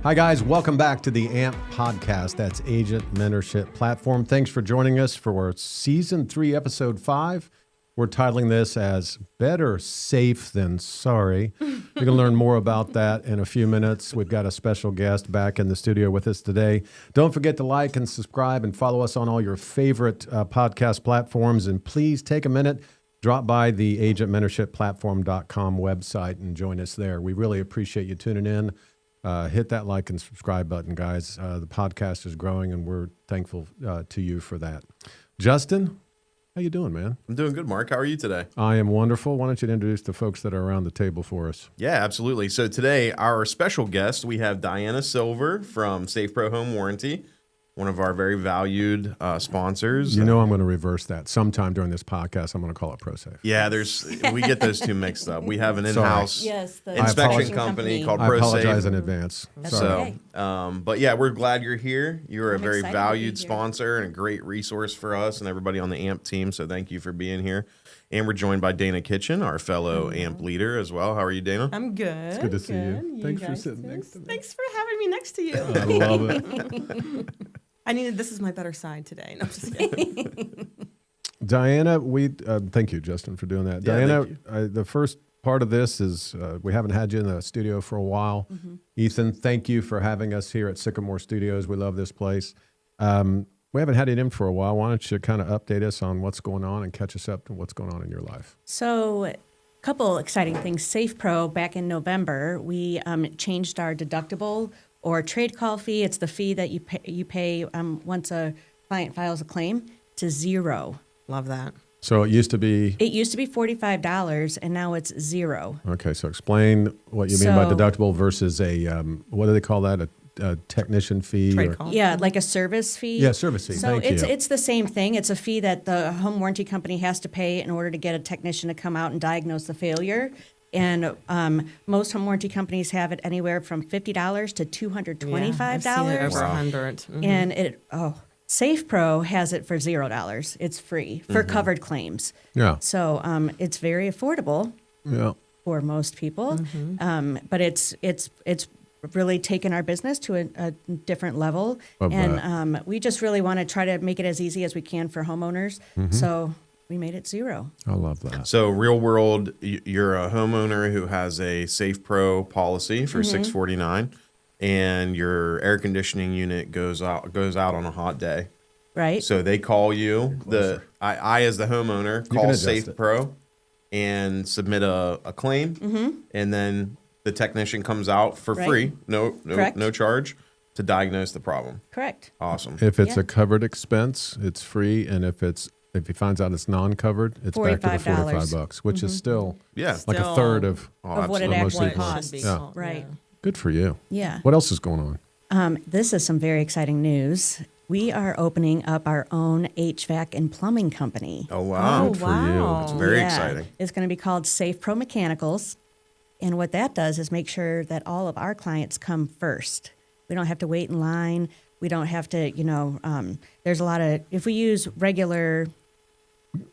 Hi, guys. Welcome back to the AMP podcast. That's Agent Mentorship Platform. Thanks for joining us for Season 3, Episode 5. We're titling this as Better Safe Than Sorry. You're going to learn more about that in a few minutes. We've got a special guest back in the studio with us today. Don't forget to like and subscribe and follow us on all your favorite podcast platforms. And please take a minute, drop by the agentmentorshipplatform.com website and join us there. We really appreciate you tuning in. Hit that like and subscribe button, guys. The podcast is growing, and we're thankful to you for that. Justin, how you doing, man? I'm doing good, Mark. How are you today? I am wonderful. Why don't you introduce the folks that are around the table for us? Yeah, absolutely. So today, our special guest, we have Dianna Silver from Safe Pro Home Warranty, one of our very valued sponsors. You know I'm going to reverse that. Sometime during this podcast, I'm going to call it ProSafe. Yeah, we get those two mixed up. We have an in-house inspection company called ProSafe. I apologize in advance. That's Sorry. okay. But yeah, we're glad you're here. You're a very excited to be valued here. sponsor and a great resource for us and everybody on the AMP team. So thank you for being here. And we're joined by Dana Kitchin, our fellow AMP leader as well. How are you, Dana? I'm good. It's good to see you. Thanks for guys sitting too. next to me. Thanks for having me next to you. I love it. This is my better side today. No, I'm just kidding. Dianna, thank you, Justin, for doing that. Yeah, Dianna, the first part of this is we haven't had you in the studio for a while. Mm-hmm. Ethan, thank you for having us here at Sycamore Studios. We love this place. We haven't had you in for a while. Why don't you kind of update us on what's going on and catch us up to what's going on in your life? So, a couple exciting things. Safe Pro, back in November, we changed our deductible or trade call fee. It's the fee that you pay once a client files a claim to $0. Love that. So it used to be... It used to be $45, and now it's $0. Okay, so explain what you mean by So- deductible versus a, what do they call that, a technician fee? Trade or- call. Yeah, like a service fee. Yeah, service fee. So Thank you. it's the same thing. It's a fee that the home warranty company has to pay in order to get a technician to come out and diagnose the failure. And most home warranty companies have it anywhere from $50 to $225. Yeah, I've seen it over Wow. 100. Mhm. And Safe Pro has it for $0. It's free for covered claims. Yeah, So it's very affordable yeah. for most people. But it's really taken our business to a different level. Love And we just really want to try to make it as easy as we can for homeowners. So we made it $0. I love that. So real world, you're a homeowner who has a Safe Pro policy for $649, and your air conditioning unit goes out on a hot day. Right? So they call you. I as the homeowner can call adjust Safe it. Pro and submit a claim, and then the technician comes out for Right. free, no Correct. charge, to diagnose the problem. Correct. Awesome. If it's Yeah. a covered expense, it's free, and if he finds out it's non-covered, it's back to the $45. $45, which is still Yeah. like a Still- third of Of what it most actually people. costs. Yeah. Right. Good for you. Yeah. What else is going on? This is some very exciting news. We are opening up our own HVAC and plumbing company. Oh wow. Good for wow. you. It's very Yeah. exciting. It's going to be called Safe Pro Mechanicals. And what that does is make sure that all of our clients come first. We don't have to wait in line. We don't have to, there's a lot of, if we use regular,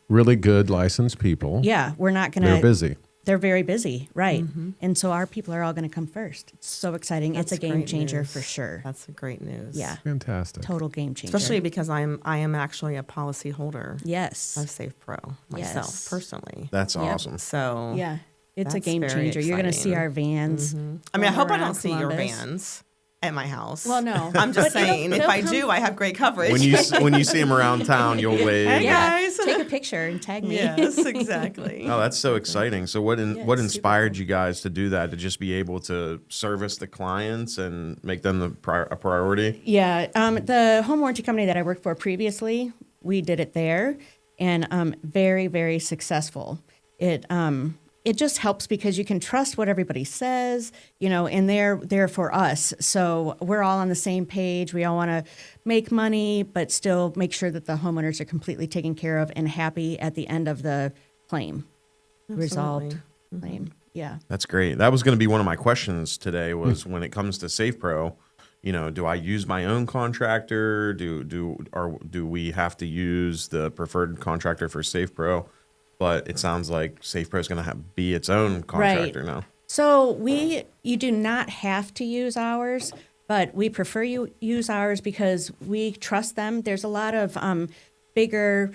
Really good licensed people. yeah, we're not going to. They're busy. They're very busy, right. And so our people are all going to come first. It's so exciting. That's it's a game great changer news. for sure. That's a great news. Yeah. Fantastic. Total game changer. Especially because I am actually a policy holder Yes. of Safe Pro myself Yes. personally. That's Yep. awesome. So Yeah. It's a That's game very changer. You're going to see exciting. our vans. I mean, I hope I around don't see your Columbus. vans at my house. Well, no. I'm just But saying, if they'll I come- do, I have great coverage. When you see him around town, you'll wave. Hey, Yeah. guys. Take a picture and tag me. Yes, exactly. Oh, that's so exciting. So what Yeah, it's super inspired you guys to do that? To just be able to service the clients and make them a priority? Yeah, the home warranty company that I worked for previously, we did it there, and very, very successful. It just helps because you can trust what everybody says, and they're there for us. So we're all on the same page. We all want to make money, but still make sure that the homeowners are completely taken care of and happy at the end of the claim, resolved claim. Yeah. That's great. That was going to be one of my questions today was when it comes to Safe Pro, do I use my own contractor? Do we have to use the preferred contractor for Safe Pro? but it sounds like SafePro is going to be its own contractor now. So you do not have to use ours, but we prefer you use ours because we trust them. There's a lot of bigger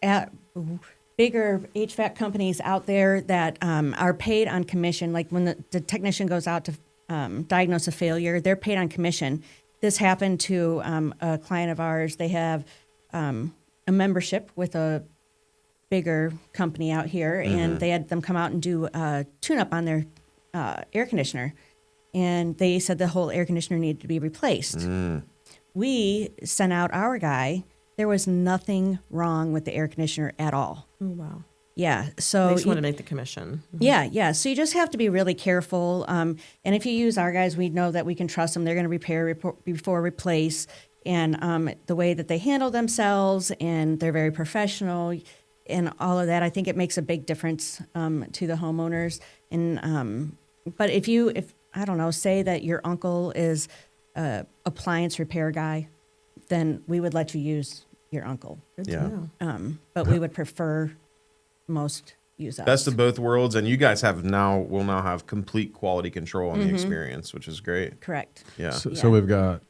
HVAC companies out there that are paid on commission. Like when the technician goes out to diagnose a failure, they're paid on commission. This happened to a client of ours. They have a membership with a bigger company out here, and they had them come out and do a tune-up on their air conditioner, and they said the whole air conditioner needed to be replaced. We sent out our guy. There was nothing wrong with the air conditioner at all. Oh, wow. Yeah, so They just want to make the commission. yeah. So you just have to be really careful. And if you use our guys, we know that we can trust them. They're going to repair before replace, and the way that they handle themselves, and they're very professional, and all of that. I think it makes a big difference to the homeowners. And but if I don't know, say that your uncle is a appliance repair guy, then we would let you use your uncle. Good Yeah. to know. But we would prefer most use us. Best of both worlds, and you guys will now have complete quality control on the experience, which is great. Correct. Yeah. So we've got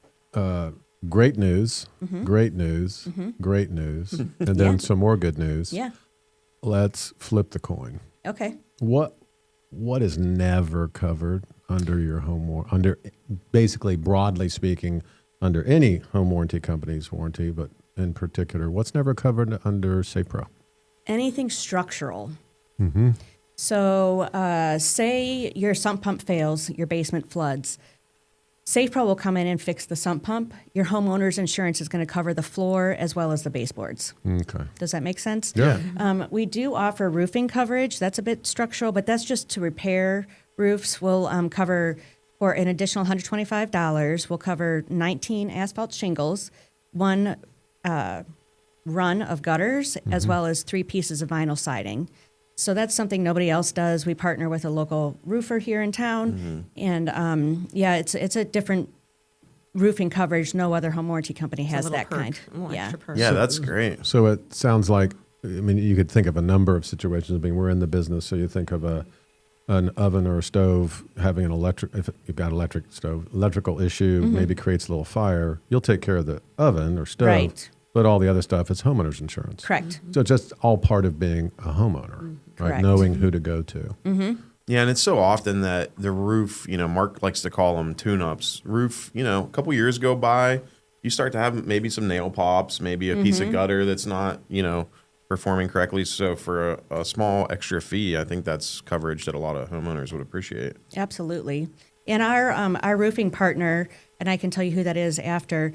great news, great news, great news, and then some more good news. Yeah. Let's flip the coin. Okay. What is never covered under your under basically broadly speaking under any home warranty company's warranty, but in particular, what's never covered under SafePro? Anything structural. So say your sump pump fails, your basement floods. SafePro will come in and fix the sump pump. Your homeowner's insurance is going to cover the floor as well as the baseboards. Okay. Does that make sense? Yeah. We do offer roofing coverage. That's a bit structural, but that's just to repair roofs. We'll cover, for an additional $125, we'll cover 19 asphalt shingles, one run of gutters, as well as 3 pieces of vinyl siding. So that's something nobody else does. We partner with a local roofer here in town, and it's a different roofing coverage. No other home warranty company has that kind. Yeah, Yeah, that's great. So it sounds like, I mean, you could think of a number of situations. I mean, we're in the business, so you think of an oven or a stove having if you've got electrical issue, maybe creates a little fire. You'll take care of the oven or stove. Right. But all the other stuff is homeowner's insurance. correct. So it's just all part of being a homeowner, right? Correct. Knowing who to go to. Yeah, and it's so often that the roof, Mark likes to call them tune-ups. Roof, a couple years go by, you start to have maybe some nail pops, maybe a piece of gutter that's not, performing correctly. So for a small extra fee, I think that's coverage that a lot of homeowners would appreciate. Absolutely. And our roofing partner, and I can tell you who that is after,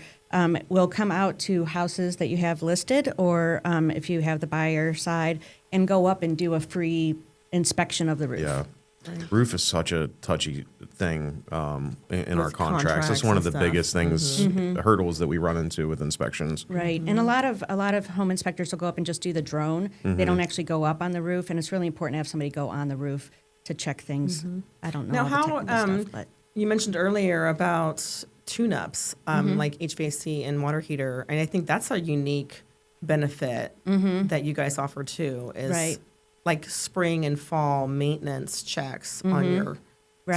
will come out to houses that you have listed, or if you have the buyer side, and go up and do a free inspection of the roof. Yeah. Roof is such a touchy thing in our With contracts. That's one of the contracts and biggest things, hurdles that we run into with inspections. Right. And a lot of home inspectors will go up and just do the drone. They don't actually go up on the roof, and it's really important to have somebody go on the roof to check things. I don't know Now, all the how technical stuff, but you mentioned earlier about tune-ups, like HVAC and water heater, and I think that's a unique benefit that you guys offer too. Is Right. like spring and fall maintenance checks on your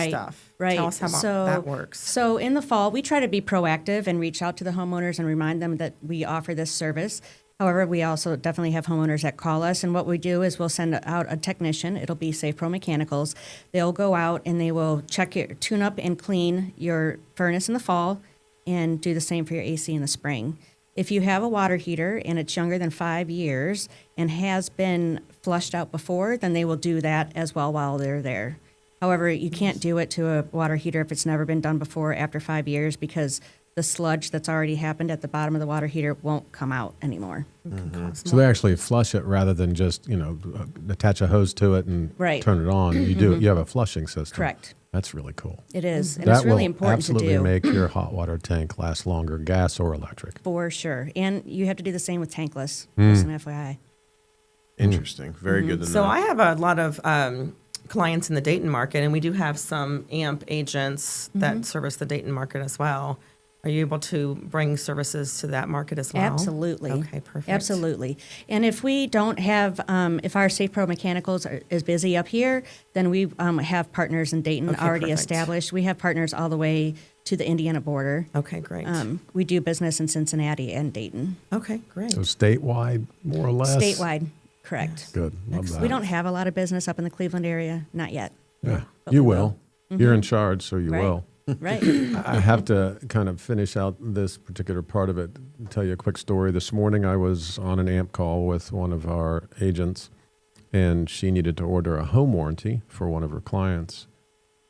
stuff. Right. Tell us how that works. So in the fall, we try to be proactive and reach out to the homeowners and remind them that we offer this service. However, we also definitely have homeowners that call us, and what we do is we'll send out a technician. It'll be SafePro Mechanicals. They'll go out and they will tune up and clean your furnace in the fall, and do the same for your AC in the spring. If you have a water heater and it's younger than 5 years and has been flushed out before, then they will do that as well while they're there. However, you can't do it to a water heater if it's never been done before after 5 years, because the sludge that's already happened at the bottom of the water heater won't come out anymore. So they actually flush it rather than just, attach a hose to it and Right. turn it on. You have a flushing system. Correct. That's really cool. It is, and That it's really will important to absolutely do. make your hot water tank last longer, gas or electric. For sure. And you have to do the same with tankless, just an FYI. Interesting. Very good to know. So I have a lot of clients in the Dayton market, and we do have some AMP agents that service the Dayton market as well. Are you able to bring services to that market as well? Absolutely. Okay, perfect. Absolutely. And if we don't have, if our Safe Pro Mechanicals is busy up here, then we have partners in Dayton Okay, already perfect. established. We have partners all the way to the Indiana border. Okay, great. We do business in Cincinnati and Dayton. Okay, great. So statewide, more or less. Statewide, correct. Good. Love that. We don't have a lot of business up in the Cleveland area, not yet. Yeah. But You we will. You're in charge, so you Right. will. Right. I have to kind of finish out this particular part of it, tell you a quick story. This morning I was on an AMP call with one of our agents, and she needed to order a home warranty for one of her clients.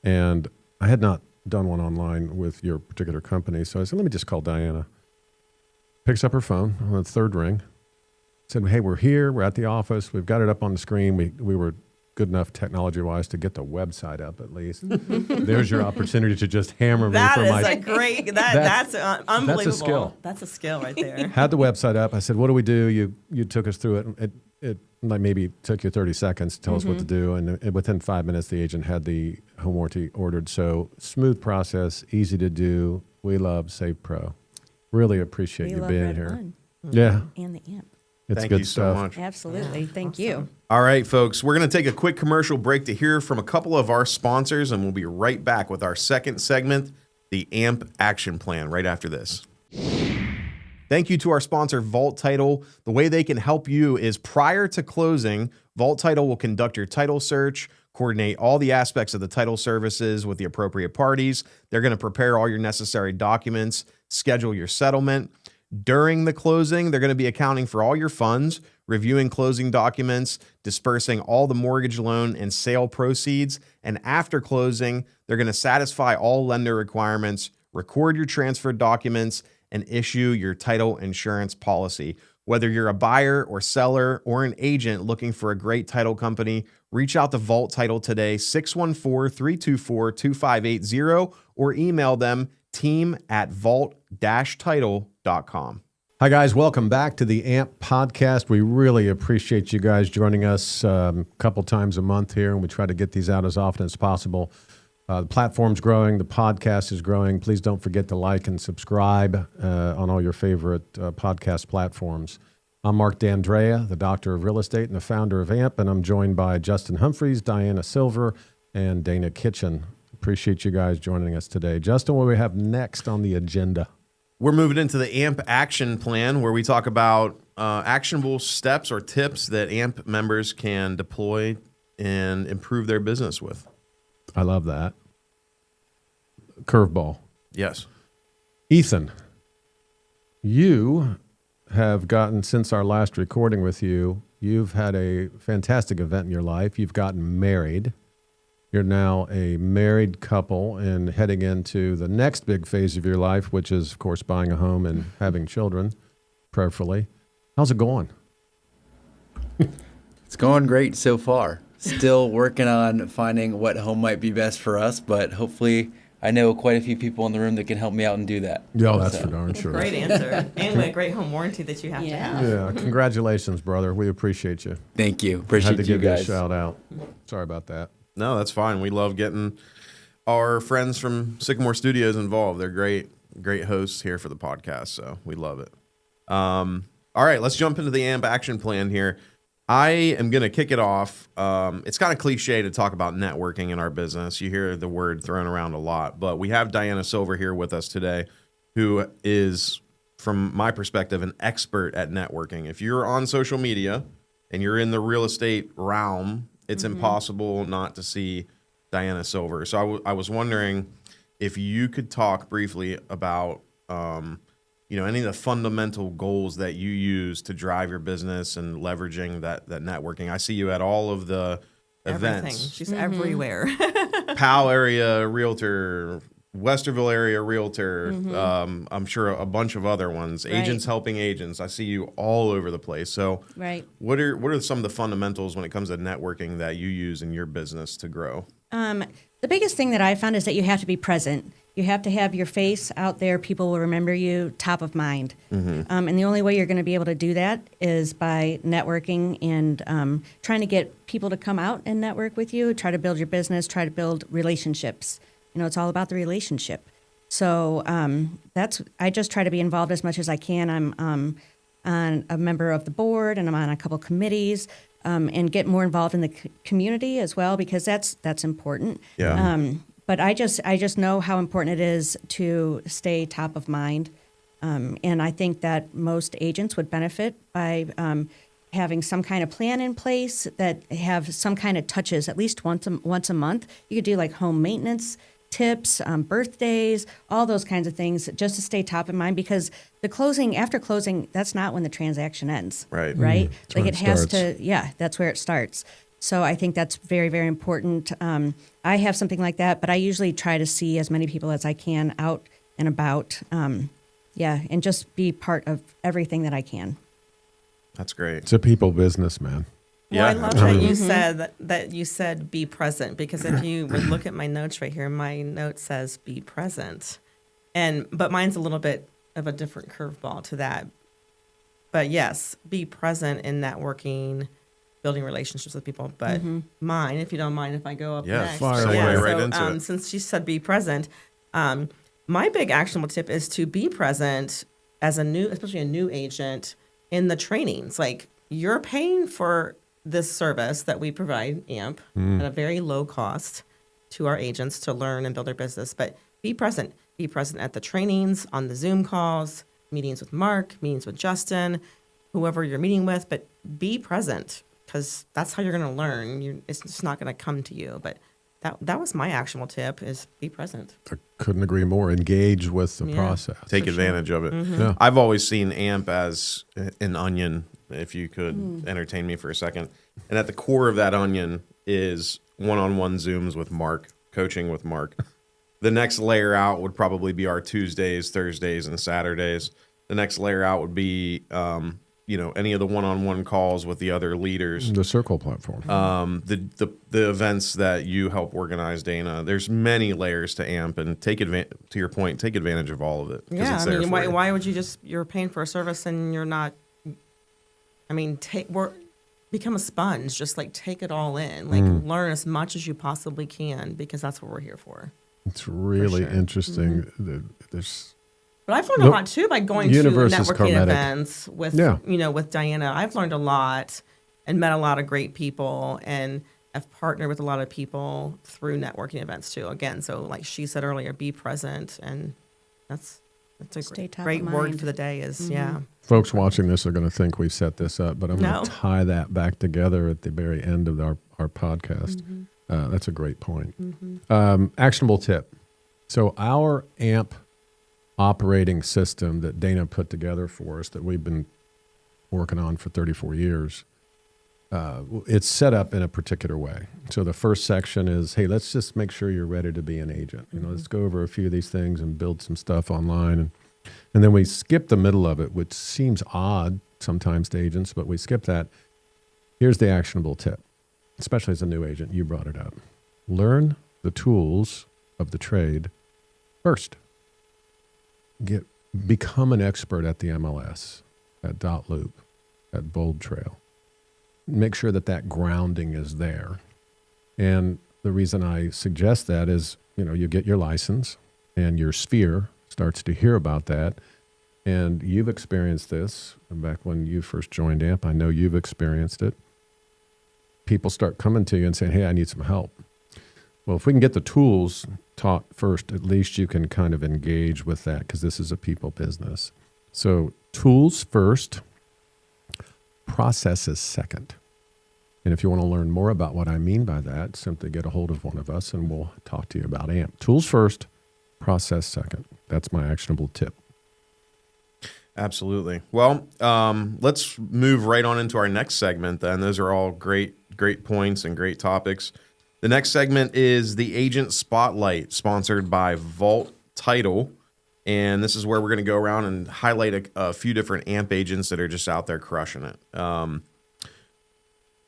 And I had not done one online with your particular company, so I said, let me just call Dianna. Picks up her phone on the third ring, said, hey, we're here, we're at the office, we've got it up on the screen. We were good enough technology-wise to get the website up at least. There's your opportunity to just hammer me That for is my... a great, that's unbelievable. skill. That's a skill right there. Had the website up. I said, what do we do? You took us through it. It like maybe took you 30 seconds to tell us what to do. And within 5 minutes, the agent had the home warranty ordered. So smooth process, easy to do. We love Safe Pro. Really appreciate We you love being Red here. One Yeah, and the AMP. it's Thank good you stuff. so much. Absolutely. Thank you. All right, folks, we're going to take a quick commercial break to hear from a couple of our sponsors, and we'll be right back with our second segment, the AMP Action Plan, right after this. Thank you to our sponsor, Vault Title. The way they can help you is prior to closing, Vault Title will conduct your title search, coordinate all the aspects of the title services with the appropriate parties. They're going to prepare all your necessary documents, schedule your settlement. During the closing, they're going to be accounting for all your funds, reviewing closing documents, dispersing all the mortgage loan and sale proceeds. And after closing, they're going to satisfy all lender requirements, record your transfer documents, and issue your title insurance policy. Whether you're a buyer or seller or an agent looking for a great title company, reach out to Vault Title today, 614-324-2580, or email them team@vault-title.com. Hi, guys. Welcome back to the AMP podcast. We really appreciate you guys joining us a couple times a month here, and we try to get these out as often as possible. The platform's growing. The podcast is growing. Please don't forget to like and subscribe on all your favorite podcast platforms. I'm Mark D'Andrea, the Doctor of Real Estate and the founder of AMP, and I'm joined by Justin Humphreys, Dianna Silver, and Dana Kitchin. Appreciate you guys joining us today. Justin, what do we have next on the agenda? We're moving into the AMP Action Plan, where we talk about actionable steps or tips that AMP members can deploy and improve their business with. I love that. Curveball. Yes. Ethan, you have gotten, since our last recording with you, you've had a fantastic event in your life. You've gotten married. You're now a married couple and heading into the next big phase of your life, which is, of course, buying a home and having children, prayerfully. How's it going? It's going great so far. Still working on finding what home might be best for us, but hopefully I know quite a few people in the room that can help me out and do that. Yeah, that's So, for darn sure. Great answer. And what a great home warranty that you have to Yeah. have. Yeah, congratulations, brother. We appreciate you. Thank you. Had Appreciate to you give you a guys. shout out. Sorry about that. No, that's fine. We love getting our friends from Sycamore Studios involved. They're great hosts here for the podcast, so we love it. All right, let's jump into the AMP Action Plan here. I am going to kick it off. It's kind of cliche to talk about networking in our business. You hear the word thrown around a lot, but we have Dianna Silver here with us today, who is, from my perspective, an expert at networking. If you're on social media and you're in the real estate realm, it's impossible not to see Dianna Silver. So I was wondering if you could talk briefly about any of the fundamental goals that you use to drive your business and leveraging that networking. I see you at all of the Everything. events. She's everywhere. Powell area realtor, Westerville area realtor, I'm sure a bunch of other ones, Right. agents helping agents. I see you all over the place. So Right. what are some of the fundamentals when it comes to networking that you use in your business to grow? The biggest thing that I found is that you have to be present. You have to have your face out there. People will remember you top of mind. And the only way you're going to be able to do that is by networking and trying to get people to come out and network with you, try to build your business, try to build relationships. It's all about the relationship. So I just try to be involved as much as I can. I'm on a member of the board, and I'm on a couple committees, and get more involved in the community as well, because that's important. Yeah. But I just know how important it is to stay top of mind, and I think that most agents would benefit by having some kind of plan in place that have some kind of touches at least once a month. You could do like home maintenance tips, birthdays, all those kinds of things, just to stay top of mind, because after closing, that's not when the transaction ends. Right. Right. That's Like where it it has starts. to, yeah, that's where it starts. So I think that's very, very important. I have something like that, but I usually try to see as many people as I can out and about. And just be part of everything that I can. That's great. It's a people business, man. Well, I Yeah, love that you said that you said be present, because if you would look at my notes right here, my note says be present, but mine's a little bit of a different curveball to that. But yes, be present in networking, building relationships with people. But mine, if you don't mind, if I go up Yeah, next, fire away. so, Right into it. Since she said be present, my big actionable tip is to be present as especially a new agent in the trainings. Like, you're paying for this service that we provide, AMP, at a very low cost to our agents to learn and build their business. But be present. Be present at the trainings, on the Zoom calls, meetings with Mark, meetings with Justin, whoever you're meeting with. But be present, because that's how you're going to learn. It's just not going to come to you. But that was my actionable tip, is be present. I couldn't agree more. Engage with the Yeah. process. Take advantage of it. Yeah. I've always seen AMP as an onion, if you could entertain me for a second. And at the core of that onion is one-on-one Zooms with Mark, coaching with Mark. The next layer out would probably be our Tuesdays, Thursdays, and Saturdays. The next layer out would be, any of the one-on-one calls with the other leaders. The Circle platform. The events that you help organize, Dana. There's many layers to AMP, and to your point, take advantage of all of it. 'Cause Yeah, it's I there mean, for you. why would you're paying for a service and you're not, become a sponge, just like take it all in, like learn as much as you possibly can, because that's what we're here for. It's really sure. interesting. There's But I've learned a lot too by going to Universe is networking karmatic. events with, with Dianna. I've learned a lot and met a lot of great people, and I've partnered with a lot of people through networking events too. Again, so like she said earlier, be present, and that's a Stay top great of word mind. for the day is, yeah. folks watching this are going to think we set this up, but I'm going No. to tie that back together at the very end of our podcast. That's a great point. Actionable tip. So our AMP operating system that Dana put together for us, that we've been working on for 34 years, it's set up in a particular way. So the first section is, hey, let's just make sure you're ready to be an agent. Let's go over a few of these things and build some stuff online. And then we skip the middle of it, which seems odd sometimes to agents, but we skip that. Here's the actionable tip, especially as a new agent. You brought it up. Learn the tools of the trade first. Become an expert at the MLS, at Dot Loop, at Bold Trail. Make sure that grounding is there. And the reason I suggest that is, you get your license and your sphere starts to hear about that. And you've experienced this back when you first joined AMP. I know you've experienced it. People start coming to you and saying, hey, I need some help. Well, if we can get the tools taught first, at least you can kind of engage with that, because this is a people business. So tools first, processes second. And if you want to learn more about what I mean by that, simply get a hold of one of us and we'll talk to you about AMP. Tools first, process second. That's my actionable tip. Absolutely. Well, let's move right on into our next segment then. Those are all great points and great topics. The next segment is the Agent Spotlight, sponsored by Vault Title. And this is where we're going to go around and highlight a few different AMP agents that are just out there crushing it.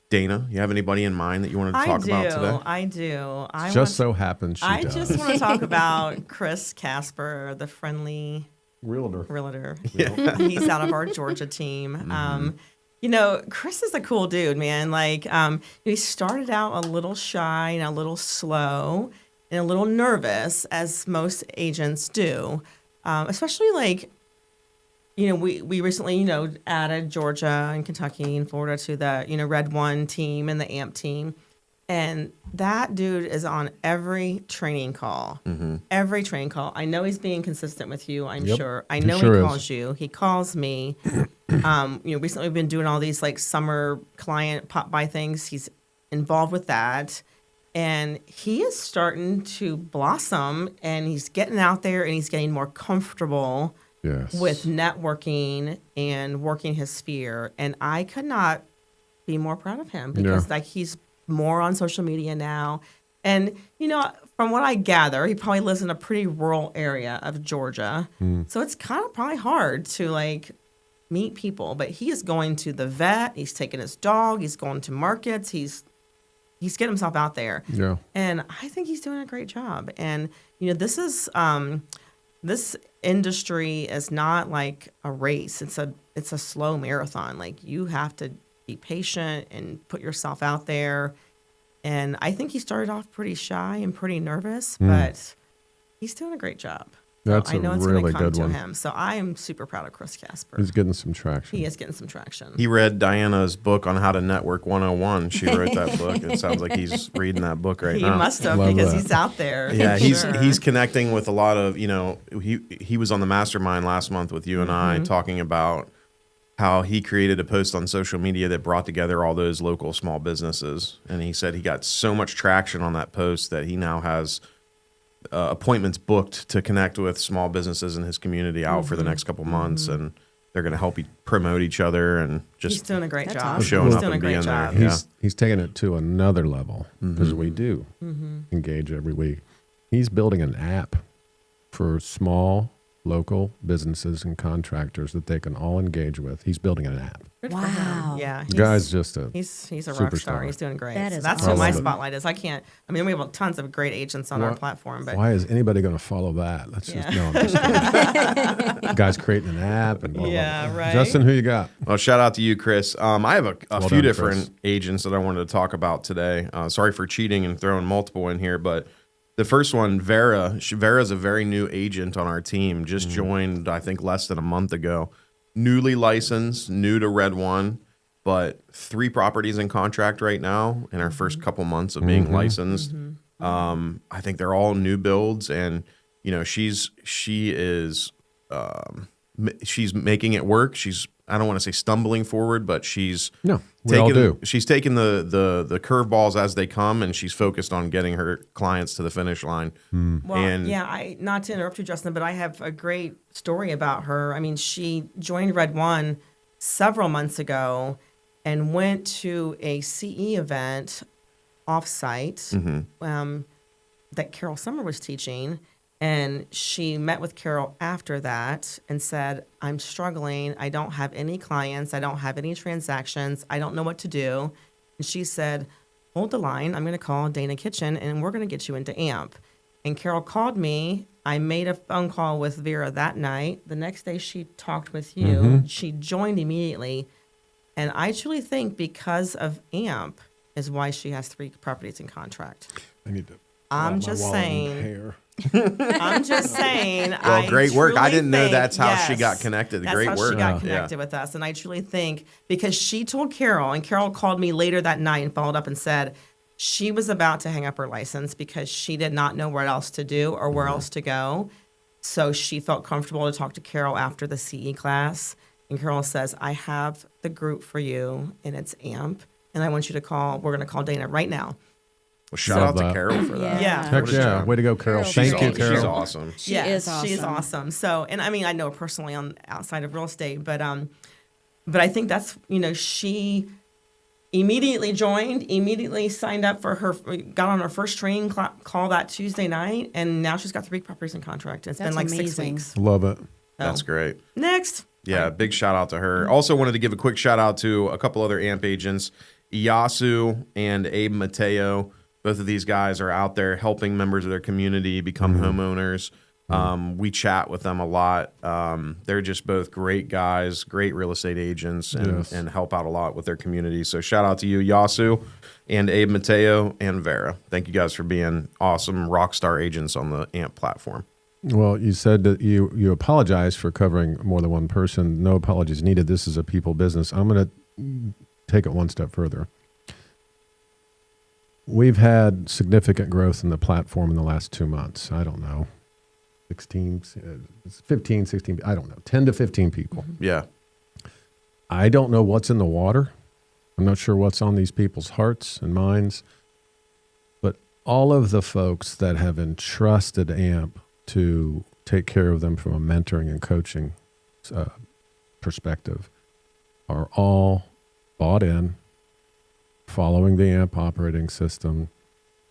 Dana, you have anybody in mind that you wanted to talk about today? I do. So happens she does. I just want to talk about Chris Casper, the friendly realtor. Yeah. He's out of our Georgia team. Chris is a cool dude, man. Like, he started out a little shy and a little slow, and a little nervous, as most agents do, especially like, we recently, added Georgia and Kentucky and Florida to the, Red One team and the AMP team. And that dude is on every training call. Every training call. I know he's being consistent with you, I'm sure. I know sure he is. calls you. He calls me. Recently we've been doing all these like summer client pop by things. He's involved with that. And he is starting to blossom, and he's getting out there, and he's getting more comfortable with networking and working his sphere. And I could not be more proud of him, because like he's more on social media now. And, from what I gather, he probably lives in a pretty rural area of Georgia. So it's kind of probably hard to like meet people, but he is going to the vet. He's taking his dog. He's going to markets. He's getting himself out there. Yeah. And I think he's doing a great job. And, this is, this industry is not like a race. It's a slow marathon. Like, you have to be patient and put yourself out there. And I think he started off pretty shy and pretty nervous, but he's doing a great job. That's I know a it's really going to come good to one. him. So I am super proud of Chris Casper. He's getting some traction. He is getting some traction. He read Dianna's book on how to network 101. She wrote that book. It sounds like he's reading that book right He now. must have, Love because that. he's out there. Yeah, Sure. he's connecting with a lot of, he was on the mastermind last month with you and I, talking about how he created a post on social media that brought together all those local small businesses. And he said he got so much traction on that post that he now has appointments booked to connect with small businesses in his community out for the next couple months. And they're going to help promote each other and He's just doing a great That's job. awesome. showing He's up doing a and great being there. job. Yeah. He's taking it to another level, because we do engage every week. He's building an app for small local businesses and contractors that they can all engage with. He's building an app. Good for him. Wow. Yeah. The guy's just a He's a rock star. superstar. He's doing great. That So is that's awesome. who my I love it. spotlight is. We have tons of great agents on our What? platform, but Why is anybody going to follow that? Let's just Yeah. no. I'm just kidding. The guy's creating an app and blah, blah, Yeah, blah. right. Justin, who you got? Well, shout out to you, Chris. I have a Well few done, different Chris. agents that I wanted to talk about today. Sorry for cheating and throwing multiple in here, but the first one, Vera. Vera's a very new agent on our team. Just joined, I think, less than a month ago. Newly licensed, new to Red One, but 3 properties in contract right now in our first couple months of being licensed. I think they're all new builds, and she's making it work. I don't want to say stumbling forward, but she's No, we all do. She's taking the curveballs as they come, and she's focused on getting her clients to the finish line. well, And- I not to interrupt you, Justin, but I have a great story about her. I mean, she joined Red One several months ago and went to a CE event offsite that Carol Summer was teaching. And she met with Carol after that and said, I'm struggling. I don't have any clients. I don't have any transactions. I don't know what to do. And she said, hold the line. I'm going to call Dana Kitchen, and we're going to get you into AMP. And Carol called me. I made a phone call with Vera that night. The next day she talked with you. She joined immediately. And I truly think because of AMP is why she has 3 properties in contract. I need to. I'm my just wallet and saying. hair. I'm just saying. Well, great work. I truly didn't know think- that's how she yes, got connected. That's Great how work. she got Yeah. connected with us. And I truly think because she told Carol, and Carol called me later that night and followed up and said she was about to hang up her license because she did not know what else to do or where else to go. So she felt comfortable to talk to Carol after the CE class. And Carol says, I have the group for you, and it's AMP. And I want you to call. We're going to call Dana right now. Well, shout Love out to that. Carol for that. Yeah. Heck What a yeah. job. Way to go, Carol. Carol, Thank you, she's Carol. She's awesome. She is awesome. She's awesome. So, and I mean, I know her personally outside of real estate, but I think that's she immediately joined, immediately signed up for her, got on her first training call that Tuesday night, and now she's got 3 properties in contract. It's been That's like 6 amazing. weeks. Love it. That's great. Next. Yeah, big shout out to her. Also wanted to give a quick shout out to a couple other AMP agents, Iyasu and Abe Mateo. Both of these guys are out there helping members of their community become homeowners. We chat with them a lot. They're just both great guys, great real estate agents, and help out a lot with their community. So shout out to you, Yasu, and Abe Mateo, and Vera. Thank you guys for being awesome rock star agents on the AMP platform. Well, you said that you apologize for covering more than one person. No apologies needed. This is a people business. I'm going to take it one step further. We've had significant growth in the platform in the last 2 months. I don't know. 15, 16, I don't know, 10 to 15 people. Yeah. I don't know what's in the water. I'm not sure what's on these people's hearts and minds. But all of the folks that have entrusted AMP to take care of them from a mentoring and coaching perspective are all bought in, following the AMP operating system.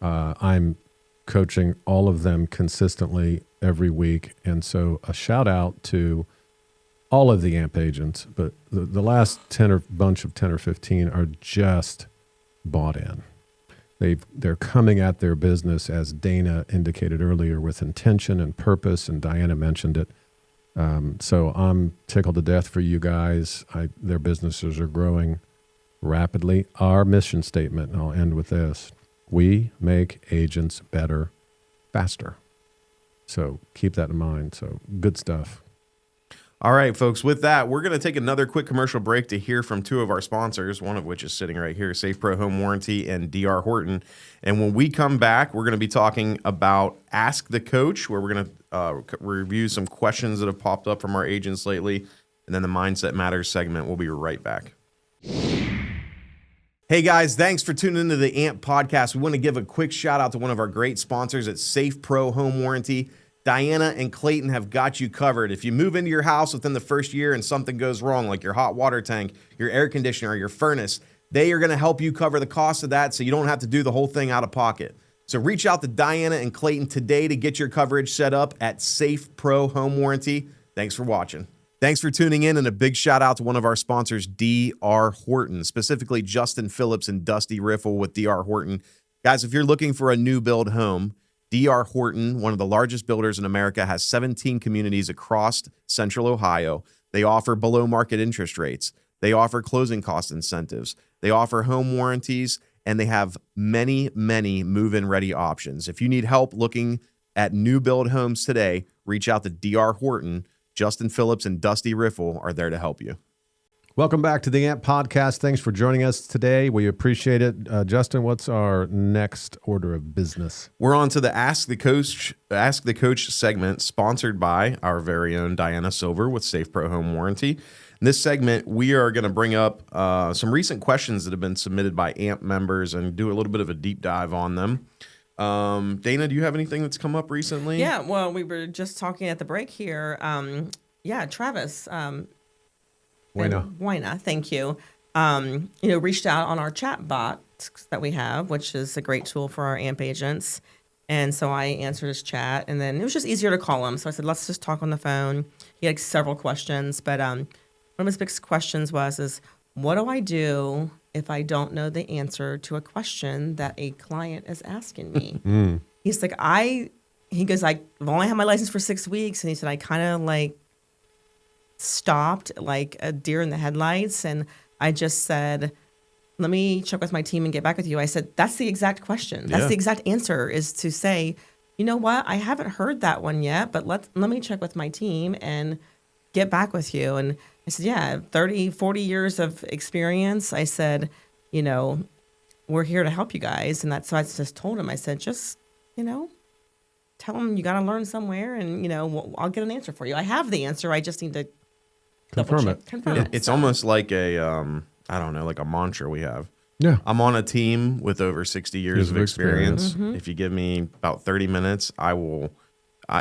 I'm coaching all of them consistently every week. And so a shout out to all of the AMP agents, but the last bunch of 10 or 15 are just bought in. They're coming at their business, as Dana indicated earlier, with intention and purpose, and Dianna mentioned it. So I'm tickled to death for you guys. Their businesses are growing rapidly. Our mission statement, and I'll end with this: we make agents better, faster. So keep that in mind. So good stuff. All right, folks, with that, we're going to take another quick commercial break to hear from two of our sponsors, one of which is sitting right here, Safe Pro Home Warranty and DR Horton. And when we come back, we're going to be talking about Ask the Coach, where we're going to review some questions that have popped up from our agents lately. And then the Mindset Matters segment. We'll be right back. Hey guys, thanks for tuning into the AMP podcast. We want to give a quick shout out to one of our great sponsors at Safe Pro Home Warranty. Dianna and Clayton have got you covered. If you move into your house within the first year and something goes wrong, like your hot water tank, your air conditioner, or your furnace, they are going to help you cover the cost of that so you don't have to do the whole thing out of pocket. So reach out to Dianna and Clayton today to get your coverage set up at Safe Pro Home Warranty. Thanks for watching. Thanks for tuning in, and a big shout out to one of our sponsors, DR Horton, specifically Justin Phillips and Dusty Riffle with DR Horton. Guys, if you're looking for a new build home, DR Horton, one of the largest builders in America, has 17 communities across central Ohio. They offer below market interest rates. They offer closing cost incentives. They offer home warranties, and they have many, many move-in ready options. If you need help looking at new build homes today, reach out to DR Horton. Justin Phillips and Dusty Riffle are there to help you. Welcome back to the AMP podcast. Thanks for joining us today. We appreciate it. Justin, what's our next order of business? We're on to the Ask the Coach segment, sponsored by our very own Dianna Silver with Safe Pro Home Warranty. In this segment, we are going to bring up some recent questions that have been submitted by AMP members and do a little bit of a deep dive on them. Dana, do you have anything that's come up recently? Yeah, well, we were just talking at the break here. Travis. Buena, thank you. Reached out on our chat bot that we have, which is a great tool for our AMP agents. And so I answered his chat, and then it was just easier to call him. So I said, let's just talk on the phone. He had several questions, but one of his big questions is, what do I do if I don't know the answer to a question that a client is asking me? He's like, he goes, I've only had my license for 6 weeks. And he said, I kind of stopped like a deer in the headlights. And I just said, let me check with my team and get back with you. I said, that's the exact question. That's the exact answer, is to say, you know what? I haven't heard that one yet, but let me check with my team and get back with you. And I said, 30, 40 years of experience. I said, we're here to help you guys. And that's so I just told him, I said, just, tell him you got to learn somewhere, and, I'll get an answer for you. I have the answer. I just need to Confirm it. It's almost like a, like a mantra we have. Yeah. I'm on a team with over 60 years of experience. Mm-hmm. If you give me about 30 minutes,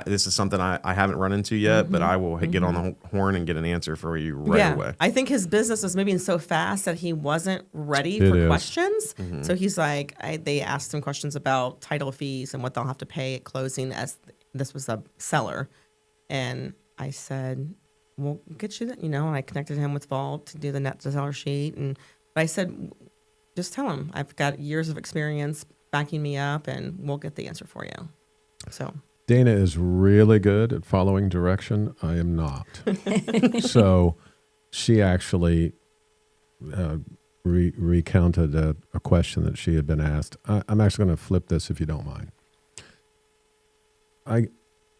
this is something I haven't run into yet, but I will get on the horn and get an answer for you right away. I think his business was moving so fast that he wasn't ready for questions. Mm-hmm. So he's like, they asked him questions about title fees and what they'll have to pay at closing, as this was a seller. And I said, we'll get you that, and I connected him with Vault to do the net to seller sheet. But I said, just tell him I've got years of experience backing me up, and we'll get the answer for you. So Dana is really good at following direction. I am not. So she actually recounted a question that she had been asked. I'm actually going to flip this if you don't mind.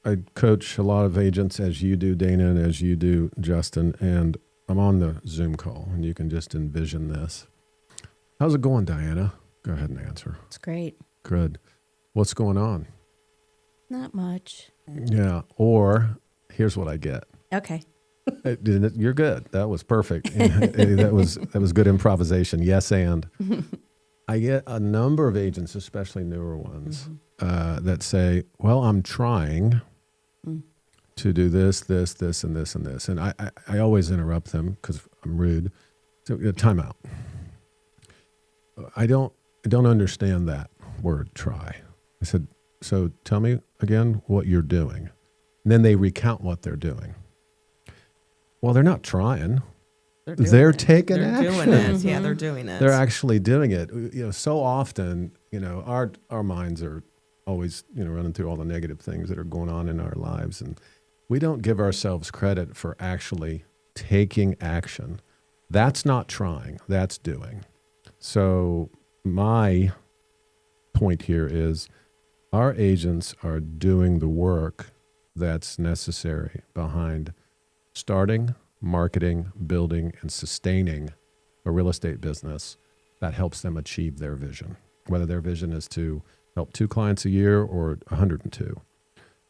I coach a lot of agents, as you do, Dana, and as you do, Justin, and I'm on the Zoom call, and you can just envision this. How's it going, Dianna? Go ahead and answer. It's great. Good. What's going on? Not much. Yeah. Or here's what I get. Okay. You're good. That was perfect. that was good improvisation. Yes, and I get a number of agents, especially newer ones, that say, "Well, I'm trying to do this, this, this, and this, and this," and I always interrupt them because I'm rude. So time out. I don't understand that word. Try. I said, so tell me again what you're doing. And then they recount what they're doing. Well, they're not trying. They're taking action. Doing it. Yeah, they're doing it. They're actually doing it. So often, our minds are always, running through all the negative things that are going on in our lives. And we don't give ourselves credit for actually taking action. That's not trying. That's doing. So my point here is our agents are doing the work that's necessary behind starting, marketing, building, and sustaining a real estate business that helps them achieve their vision, whether their vision is to help 2 clients a year or 102.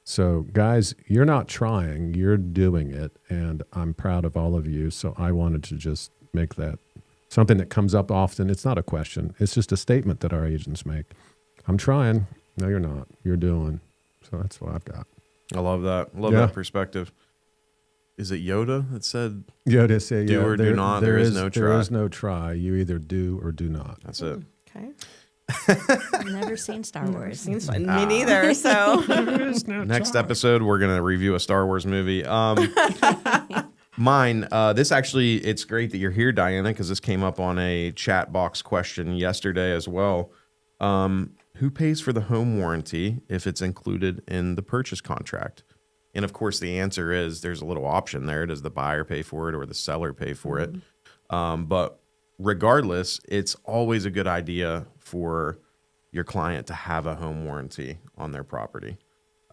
So guys, you're not trying, you're doing it, and I'm proud of all of you. So I wanted to just make that something that comes up often. It's not a question. It's just a statement that our agents make. I'm trying. No, you're not. You're doing. So that's what I've got. I love that. Love that perspective. Is it Yoda that said, Yoda say, do or do not, there is no try? There is no try. You either do or do not. That's it. Okay. I've never seen Star Wars. Me neither. So Next episode, we're going to review a Star Wars movie. Mine, this actually, it's great that you're here, Dianna, because this came up on a chat box question yesterday as well. Who pays for the home warranty if it's included in the purchase contract? And of course, the answer is there's a little option there. Does the buyer pay for it or the seller pay for it? But regardless, it's always a good idea for your client to have a home warranty on their property.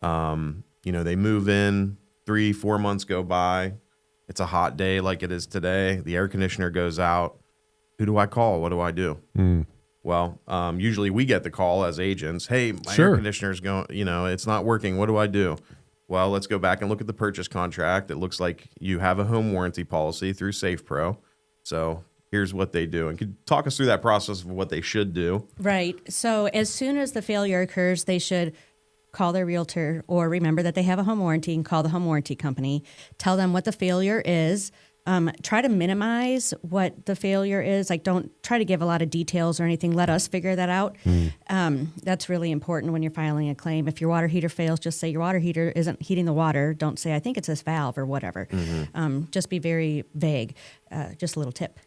They move in, 3-4 months go by. It's a hot day like it is today. The air conditioner goes out. Who do I call? What do I do? Well, usually we get the call as agents. Hey, my air conditioner's going, it's not working. What do I do? Well, let's go back and look at the purchase contract. It looks like you have a home warranty policy through SafePro. So here's what they do. And could you talk us through that process of what they should do? Right. So as soon as the failure occurs, they should call their realtor or remember that they have a home warranty and call the home warranty company. Tell them what the failure is. Try to minimize what the failure is. Like, don't try to give a lot of details or anything. Let us figure that out. That's really important when you're filing a claim. If your water heater fails, just say your water heater isn't heating the water. Don't say, I think it's this valve or whatever. Just be very vague. Just a little tip.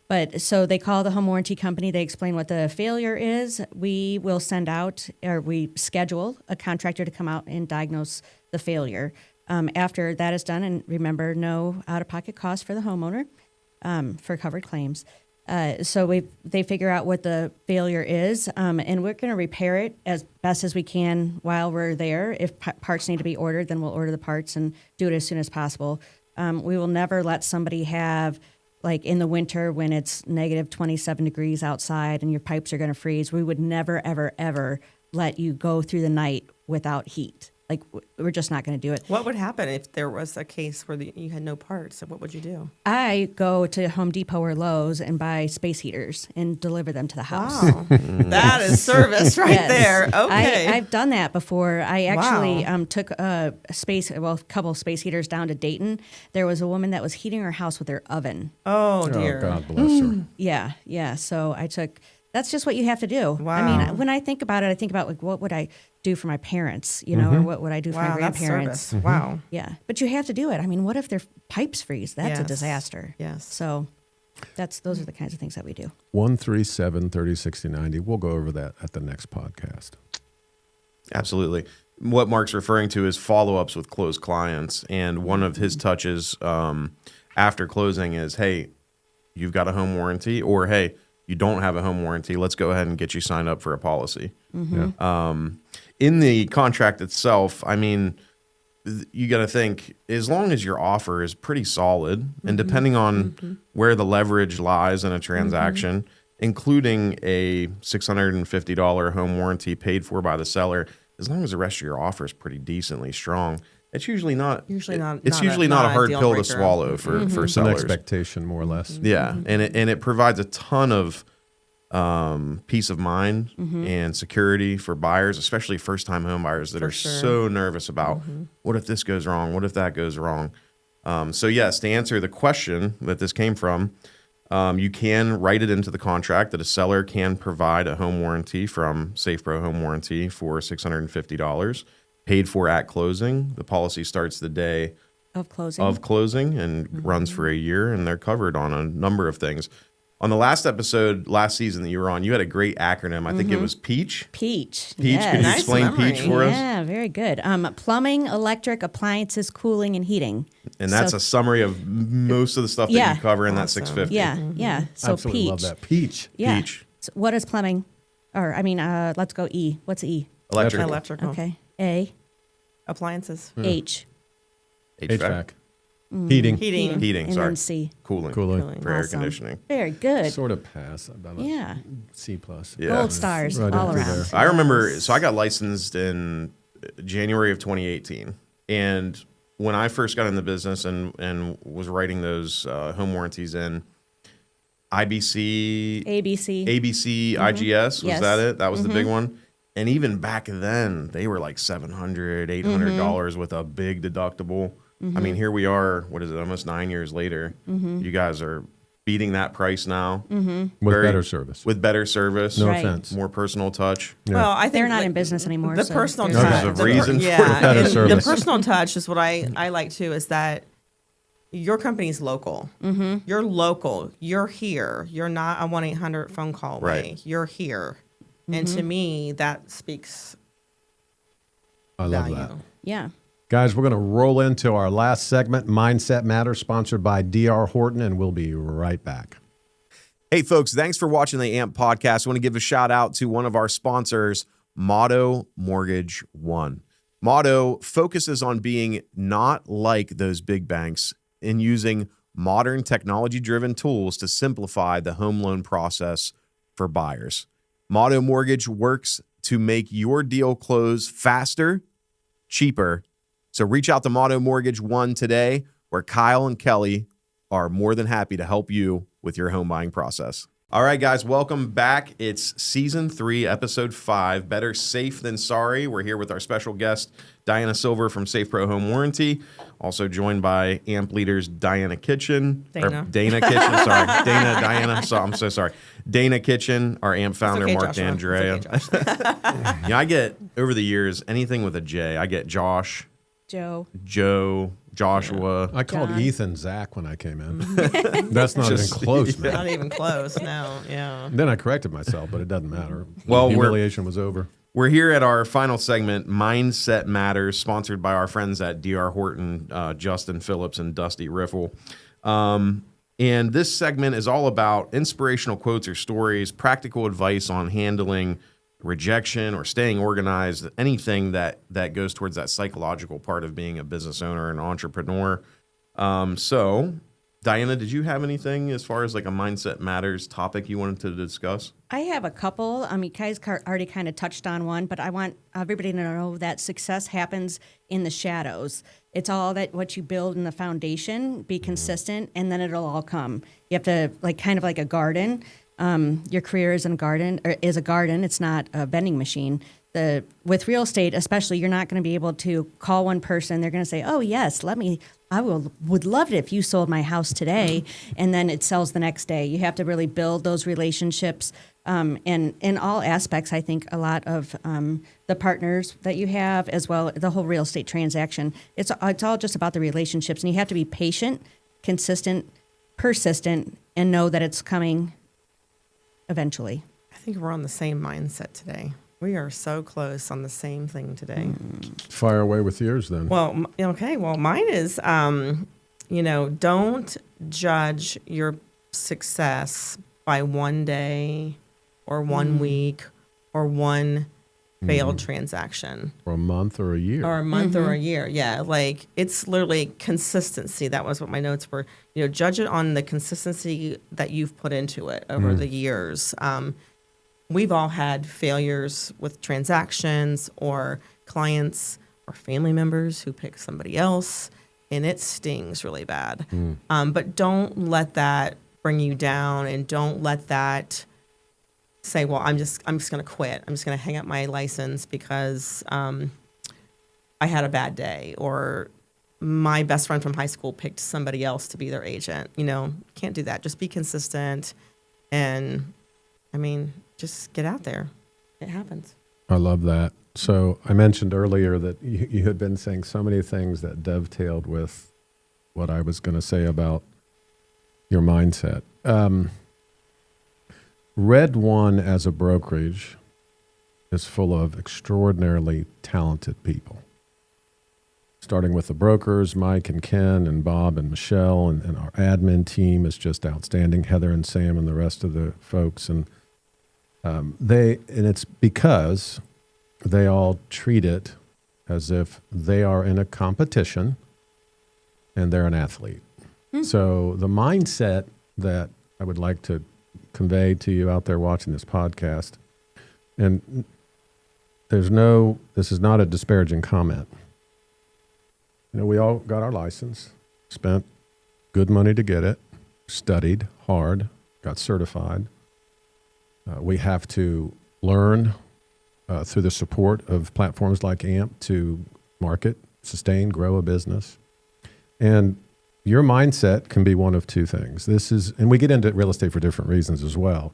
But so they call the home warranty company. They explain what the failure is. We will send out, or we schedule a contractor to come out and diagnose the failure. After that is done, and remember, no out-of-pocket cost for the homeowner for covered claims. So they figure out what the failure is, and we're going to repair it as best as we can while we're there. If parts need to be ordered, then we'll order the parts and do it as soon as possible. We will never let somebody have, like in the winter when it's negative 27 degrees outside and your pipes are going to freeze, we would never, ever, ever let you go through the night without heat. Like, we're just not going to do it. what would happen if there was a case where you had no parts? What would you do? I go to Home Depot or Lowe's and buy space heaters and deliver them to the house. Wow. That is service right Yes. there. Okay. I've done that before. I actually took a couple space heaters down to Dayton. There was a woman that was heating her house with her oven. Oh, dear. Oh, God bless her. Yeah. So that's just what you have to do. Wow. I mean, when I think about it, I think about, like, what would I do for my parents, or what would I do for my Wow, that's grandparents? service. Wow. Yeah. But you have to do it. I mean, what if their pipes freeze? That's a Yes. disaster. Yes. So those are the kinds of things that we do. 137-30-60-90. We'll go over that at the next podcast. Absolutely. what Mark's referring to is follow-ups with closed clients. And one of his touches after closing is, hey, you've got a home warranty, or hey, you don't have a home warranty. Let's go ahead and get you signed up for a policy. In the contract itself, I mean, you got to think, as long as your offer is pretty solid, and depending on where the leverage lies in a transaction, including a $650 home warranty paid for by the seller, as long as the rest of your offer is pretty decently strong, it's usually not. It's usually not a hard pill to swallow for It's an sellers. expectation, more or less. Yeah, and it provides a ton of peace of mind and security for buyers, especially first-time home buyers that are so nervous about what if this goes wrong, what if that goes wrong. So yes, to answer the question that this came from, you can write it into the contract that a seller can provide a home warranty from SafePro Home Warranty for $650, paid for at closing. The policy starts the day Of closing. And runs for a year, and they're covered on a number of things. On the last episode, last season that you were on, you had a great acronym. I think it was PEACH. Peach. Peach, Yes. can you Nice explain memory. PEACH for us? Yeah, very good. Plumbing, electric, appliances, cooling, and heating. And that's So- a summary of most of the stuff that Yeah. you cover in that Awesome. 650. Yeah, yeah. So Absolutely peach. love that. Peach. Yeah. Peach. So what is plumbing? Or let's go E. What's E? Electric. Electrical. Okay. A. Appliances. H. HVAC. Heating. Heating, And sorry. then C. Cooling. Cooling. For air Awesome. conditioning. Very good. Sort of pass. About a Yeah. C plus. Yeah. Gold stars Right all up through around. there. I remember, so I got licensed in January of 2018. And when I first got in the business and was writing those home warranties in, IBC, ABC. ABC, IGS, was Yes. that it? That was the big one. And even back then, they were like $700, $800 with a big deductible. I mean, here we are, what is it, almost 9 years later. You guys are beating that price now. With Very- better service. With better service. No Right. offense. More personal touch. Well, I think They're not in business anymore, The so personal there's touch. that. There's a the reason for yeah, better and service. the personal touch is what I like too. Is that your company's local. You're local. You're here. You're not a 1-800 phone call away. Right. You're here, and to me that speaks I love value. that. Yeah. Guys, we're going to roll into our last segment, Mindset Matters, sponsored by DR Horton, and we'll be right back. Hey, folks, thanks for watching the AMP podcast. I want to give a shout out to one of our sponsors, Motto Mortgage One. Motto focuses on being not like those big banks and using modern technology-driven tools to simplify the home loan process for buyers. Motto Mortgage works to make your deal close faster, cheaper. So reach out to Motto Mortgage One today, where Kyle and Kelly are more than happy to help you with your home buying process. All right, guys, welcome back. It's season 3, episode 5, Better Safe Than Sorry. We're here with our special guest, Dianna Silver from SafePro Home Warranty, also joined by AMP leaders Kitchin. Dana. Dana Kitchen, sorry. Dianna, so I'm so sorry. Dana Kitchen, our AMP founder, okay, Mark Joshua. D'Andrea. It's okay, Josh. Yeah, I get, over the years, anything with a J. I get Josh, Joe. Joe, Joshua. I called John. Ethan Zach when I came in. That's not Just- even close, man. Not even close. No. Yeah. Then I corrected myself, but it doesn't matter. Well, The we're- humiliation was over. We're here at our final segment, Mindset Matters, sponsored by our friends at DR Horton, Justin Phillips and Dusty Riffle. And this segment is all about inspirational quotes or stories, practical advice on handling rejection or staying organized, anything that goes towards that psychological part of being a business owner and entrepreneur. So, Dianna, did you have anything as far as like a Mindset Matters topic you wanted to discuss? I have a couple. You guys already kind of touched on one, but I want everybody to know that success happens in the shadows. It's all that what you build in the foundation, be consistent, and then it'll all come. You have to, like, kind of like a garden. Your career is a garden. It's not a vending machine. With real estate, especially, you're not going to be able to call one person. They're going to say, "Oh yes, would love it if you sold my house today," and then it sells the next day. You have to really build those relationships, and in all aspects. I think a lot of the partners that you have, as well, the whole real estate transaction. It's all just about the relationships, and you have to be patient, consistent, persistent, and know that it's coming eventually. I think we're on the same mindset today. We are so close on the same thing today. Fire away with yours then. Well, okay. Well, mine is, don't judge your success by one day or 1 week or one failed transaction. Or a month or a year. Or a month or a year. Yeah. Like it's literally consistency. That was what my notes were. Judge it on the consistency that you've put into it over the years. We've all had failures with transactions or clients or family members who pick somebody else, and it stings really bad. But don't let that bring you down, and don't let that say, well, I'm just going to quit. I'm just going to hang up my license because I had a bad day, or my best friend from high school picked somebody else to be their agent. Can't do that. Just be consistent, and just get out there. It happens. I love that. So I mentioned earlier that you had been saying so many things that dovetailed with what I was going to say about your mindset. Red One as a brokerage is full of extraordinarily talented people. Starting with the brokers, Mike and Ken and Bob and Michelle, and our admin team is just outstanding. Heather and Sam and the rest of the folks. And it's because they all treat it as if they are in a competition and they're an athlete. So the mindset that I would like to convey to you out there watching this podcast, and this is not a disparaging comment. We all got our license, spent good money to get it, studied hard, got certified. We have to learn through the support of platforms like AMP to market, sustain, grow a business. And your mindset can be one of two things. And we get into real estate for different reasons as well.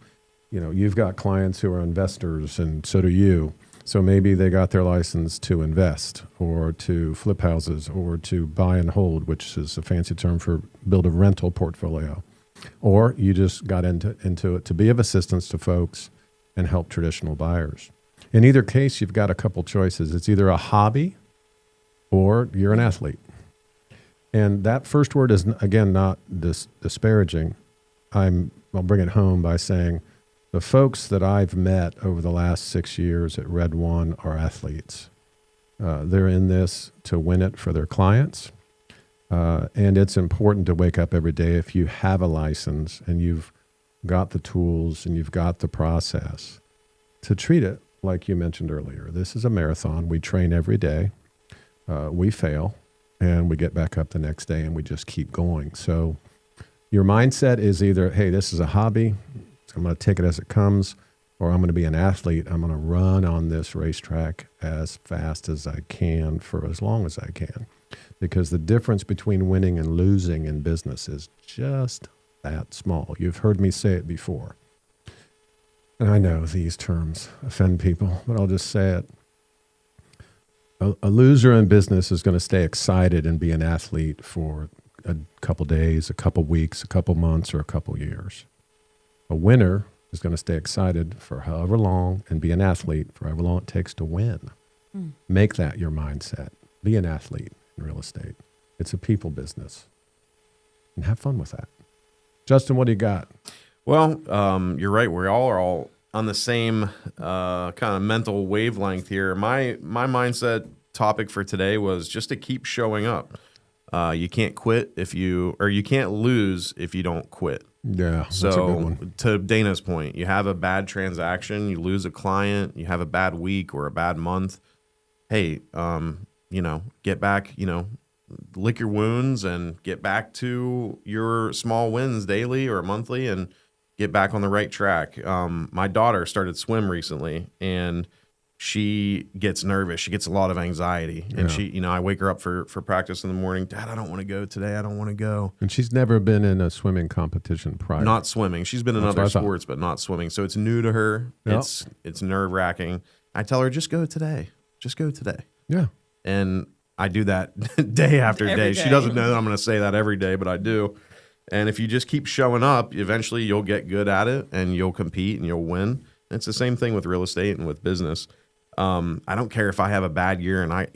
You've got clients who are investors, and so do you. So maybe they got their license to invest or to flip houses or to buy and hold, which is a fancy term for build a rental portfolio. Or you just got into it to be of assistance to folks and help traditional buyers. In either case, you've got a couple choices. It's either a hobby or you're an athlete. And that first word is, again, not disparaging. I'll bring it home by saying the folks that I've met over the last 6 years at Red One are athletes. They're in this to win it for their clients. And it's important to wake up every day if you have a license and you've got the tools and you've got the process to treat it like you mentioned earlier. This is a marathon. We train every day. We fail and we get back up the next day and we just keep going. So your mindset is either, hey, this is a hobby. I'm going to take it as it comes, or I'm going to be an athlete. I'm going to run on this racetrack as fast as I can for as long as I can. Because the difference between winning and losing in business is just that small. You've heard me say it before. And I know these terms offend people, but I'll just say it. A loser in business is going to stay excited and be an athlete for a couple days, a couple weeks, a couple months, or a couple years. A winner is going to stay excited for however long and be an athlete for however long it takes to win. Make that your mindset. Be an athlete in real estate. It's a people business. And have fun with that. Justin, what do you got? Well, you're right. We all are all on the same kind of mental wavelength here. My mindset topic for today was just to keep showing up. You can't quit you can't lose if you don't quit. Yeah, that's a good So one. to Dana's point, you have a bad transaction, you lose a client, you have a bad week or a bad month. Hey, get back, lick your wounds and get back to your small wins daily or monthly and get back on the right track. My daughter started swim recently and she gets nervous. She gets a lot of anxiety. And she, I wake her up for practice in the morning. Dad, I don't want to go today. I don't want to go. And she's never been in a swimming competition prior. Not swimming. She's been in That's what other I thought. sports, but not swimming. So it's new to her. Yep. It's nerve wracking. I tell her, just go today. Just go today. Yeah. And I do that day after Every day. day. She doesn't know that I'm going to say that every day, but I do. And if you just keep showing up, eventually you'll get good at it and you'll compete and you'll win. It's the same thing with real estate and with business. I don't care if I have a bad year and I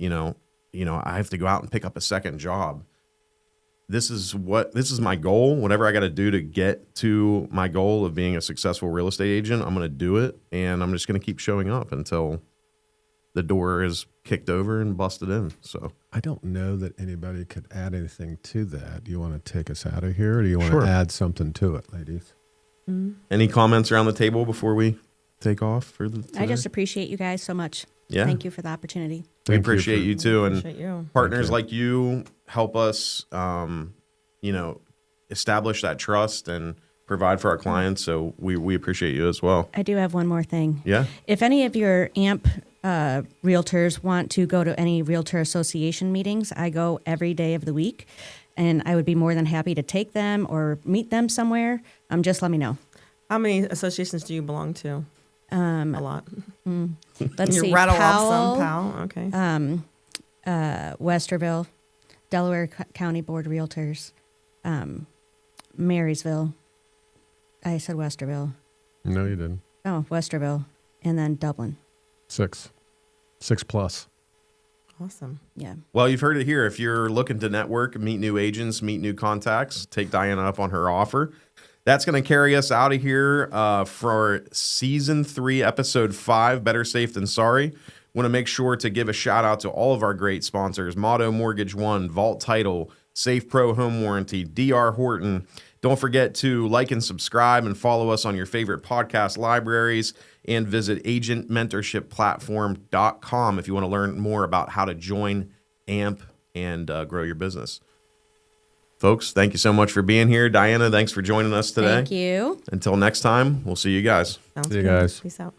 have to go out and pick up a second job. This is my goal. Whatever I got to do to get to my goal of being a successful real estate agent, I'm going to do it. And I'm just going to keep showing up until the door is kicked over and busted in. So I don't know that anybody could add anything to that. Do you want to take us out of here, or do you want Sure. to add something to it, ladies? Any comments around the table before we take off for the today? I just appreciate you guys so much. Yeah. Thank you for the opportunity. We appreciate you too. And Appreciate you. partners Thank like you help us, establish that trust and provide for our clients. So we appreciate you as well. I do have one more thing. Yeah. If any of your AMP realtors want to go to any realtor association meetings, I go every day of the week, and I would be more than happy to take them or meet them somewhere. Just let me know. How many associations do you belong to? A lot. Let's You see. rattle Powell, off some, pal. Okay. Westerville, Delaware County Board of Realtors, Marysville. I said Westerville. No, you didn't. Oh, Westerville, and then Dublin. 6 plus. Awesome. Yeah. Well, you've heard it here. If you're looking to network, meet new agents, meet new contacts, take Dianna up on her offer. That's going to carry us out of here for season 3, episode 5, Better Safe Than Sorry. Want to make sure to give a shout out to all of our great sponsors, Motto Mortgage One, Vault Title, Safe Pro Home Warranty, DR Horton. Don't forget to like and subscribe and follow us on your favorite podcast libraries, and visit agentmentorshipplatform.com if you want to learn more about how to join AMP and grow your business. Folks, thank you so much for being here. Dianna, thanks for joining us today. Thank you. Until next time, we'll see you guys. Sounds See you good. guys. Peace out.